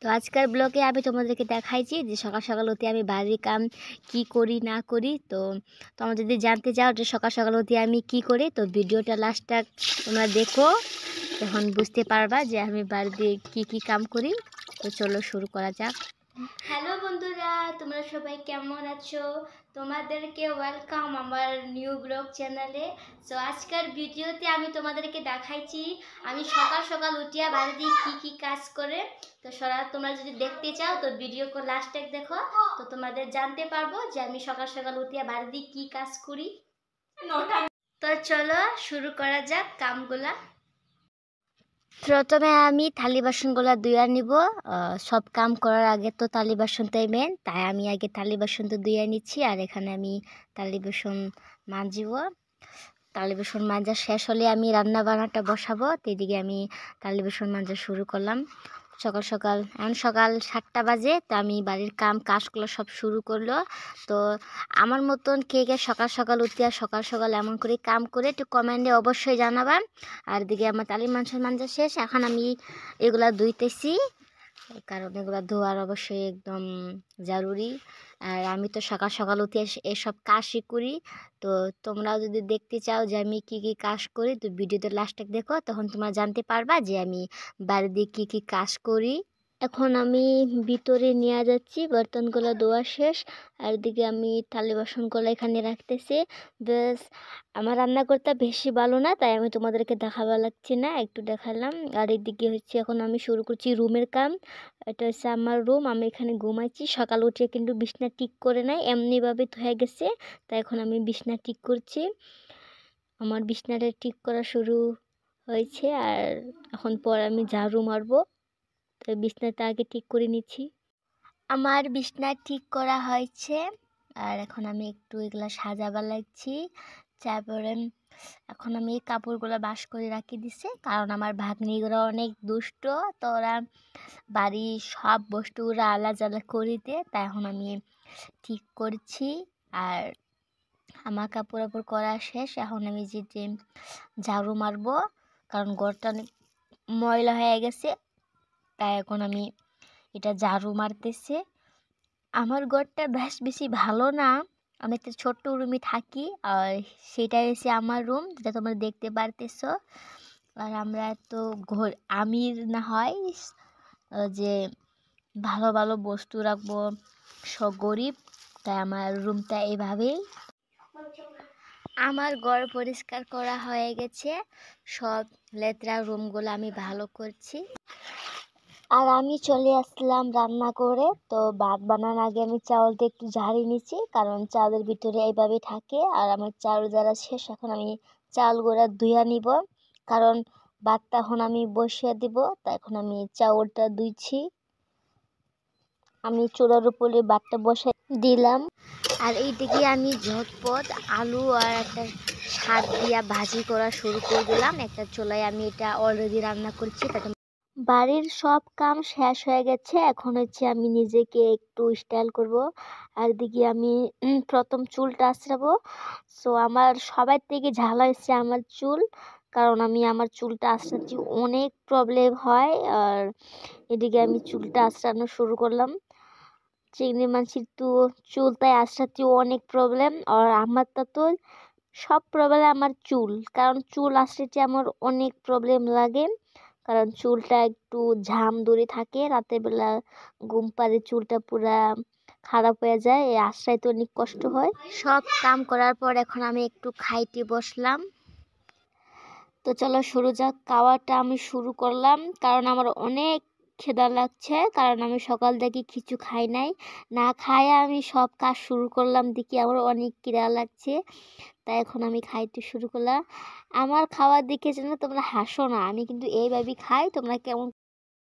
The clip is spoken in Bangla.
তো আজকের ব্লগে আমি তোমাদেরকে দেখাইছি যে সকাল সকাল উঠে আমি বাড়ির কাম কি করি না করি। তো তোমরা যদি জানতে চাও যে সকাল সকাল উঠে আমি কি করি, তো ভিডিওটা লাস্টটা তোমরা দেখো, তখন বুঝতে পারবা যে আমি বাড়িতে কি কাম করি। তো চলো শুরু করা যাক। হ্যালো বন্ধুরা, তোমরা সবাই কেমন আছো? তোমাদেরকে ওয়েলকাম আমার নিউ ব্লগ চ্যানেলে। সো আজকের ভিডিওতে আমি তোমাদেরকে দেখাইছি আমি সকাল সকাল উঠিয়া বাড়িতে কি কাজ করে। তো তোমরা যদি দেখতে চাও তো ভিডিও লাস্টে দেখো, তো তোমাদের জানতে পারবো যে আমি সকাল সকাল উঠিয়া বাড়িতে কি কাজ করি। তো চলো শুরু করা যাক কামগুলা। প্রথমে আমি থালি বাসনগুলো ধুইয়া নিব। সব কাম করার আগে তো থালি বাসনটাই মেন, তাই আমি আগে থালি বাসন তো ধুইয়া নিচ্ছি। আর এখানে আমি থালি বাসন মাজিব। থালি বাসন মাজা শেষ হলে আমি রান্না বান্নাটা বসাবো। তো এদিকে আমি থালি বাসন মাজা শুরু করলাম সকাল সকাল। এখন সকাল 7টা বাজে, তো আমি বাড়ির কাজগুলো সব শুরু করলো। তো আমার মতন কে সকাল সকাল উঠিয়া সকাল সকাল এমন করে কাম করে একটু কমেন্টে অবশ্যই জানাবেন। আর এদিকে আমার তালি মাঞ্জা শেষ, এখন আমি এগুলা ধুইতেছি, কারণ এগুলো ধোয়ার অবশ্যই একদম জরুরি। আর আমি তো সকাল সকাল উঠে এসব কাজই করি। তো তোমরাও যদি দেখতে চাও যে আমি কি কাজ করি, তো ভিডিওতে লাস্টে দেখো, তখন তোমরা জানতে পারবা যে আমি বাড়িতে কি কাজ করি। এখন আমি ভিতরে নিয়ে যাচ্ছি, বর্তনগুলো ধোয়া শেষ। আর দিকে আমি থালি বাসনগুলো এখানে রাখতেছি। বেশ, আমার রান্না করতে বেশি ভালো না, তাই আমি তোমাদেরকে দেখাবা লাগছি না, একটু দেখালাম। আর এদিকে হচ্ছে এখন আমি শুরু করছি রুমের কাম। এটা হচ্ছে আমার রুম, আমি এখানে ঘুমাইছি। সকাল উঠে কিন্তু বিছনা ঠিক করে নাই, এমনিভাবে ধুয়ে গেছে, তাই এখন আমি বিছনা ঠিক করছি। আমার বিছনাটা ঠিক করা শুরু হয়েছে, আর এখন পর আমি ঝাড়ু মারবো। তো বিছনাটা আগে ঠিক করে নিচ্ছি। আমার বিছনা ঠিক করা হয়েছে, আর এখন আমি একটু এগুলা সাজাবার লাগছি। তারপরে এখন আমি এই কাপড়গুলো বাস করে রাখি দিছে, কারণ আমার ভাগ্নিগুলো অনেক দুষ্ট। তো ওরা বাড়ির সব বস্তুগুলো আলাদা করে দেয়, তাই এখন আমি ঠিক করছি। আর আমার কাপড় করা শেষ, এখন আমি যে ঝাড়ু মারবো, কারণ ঘরটা অনেক ময়লা হয়ে গেছে, তাই এখন আমি এটা ঝাড়ু মারতেছে। আমার ঘরটা বেশি ভালো না, আমি একটা ছোট্ট রুমে থাকি, আর সেটাই হচ্ছে আমার রুম, যেটা তোমরা দেখতে পারতেছো। আর আমরা তো আমির না হয় যে ভালো ভালো বস্তু রাখবো, সব গরিব, তাই আমার রুমটা এইভাবেই। আমার ঘর পরিষ্কার করা হয়ে গেছে, সব লেত্রা রুমগুলো আমি ভালো করছি। আর আমি চলে আসলাম রান্না করে। তো ভাত বানানোর আগে আমি চাউলটা একটু ঝাড়িয়ে নিচ্ছি, কারণ চাউলের ভিতরে এইভাবে থাকে। আর আমার চাউল ঝাড়া শেষ, এখন আমি চাউলগুলো ধুইয়া নিব, কারণ ভাতটা এখন আমি বসিয়ে দিব। তা এখন আমি চাউলটা ধুইছি, আমি চুলার উপরে ভাতটা বসাই দিলাম। আর এইদিকে আমি ঝটপট আলু আর একটা শাক দিয়া ভাজি করা শুরু করে দিলাম। একটা চুলায় আমি এটা অলরেডি রান্না করছি। বাড়ির সব কাম শেষ হয়ে গেছে, এখন হচ্ছে আমি নিজেকে একটু স্টাইল করব। আর দিকে আমি প্রথম চুলটা আঁচড়াবো। সো আমার সবার থেকে ঝালা হচ্ছে আমার চুল, কারণ আমি আমার চুলটা আঁচড়াচ্ছি, অনেক প্রবলেম হয়। আর এদিকে আমি চুলটা আঁচড়ানো শুরু করলাম। চিংড়ি মাছের তো চুলটাই আঁচড়াচ্ছি, অনেক প্রবলেম। আর আমারটা তো সব প্রবলেম আমার চুল, কারণ চুল আঁচড়াতে আমার অনেক প্রবলেম লাগে, কারণ চুলটা একটু ঝাম ধরে থাকে। রাতের বেলা ঘুম পাড়ে চুলটা পুরা খারাপ হয়ে যায়, এই আশ্রয়তে অনেক কষ্ট হয়। সব কাম করার পর এখন আমি একটু খাইতে বসলাম। তো চলো শুরু যাক, খাওয়াটা আমি শুরু করলাম, কারণ আমার অনেক খিদা লাগছে, কারণ আমি সকাল থেকে কিছু খাই নাই। না খাই আমি সব কাজ শুরু করলাম, দেখি আমার অনেক খিদা লাগছে, তাই এখন আমি খাইতে শুরু করলাম। আমার খাওয়ার দিকে যেন তোমরা হাসো না, আমি কিন্তু এইভাবেই খাই, তোমরা কেমন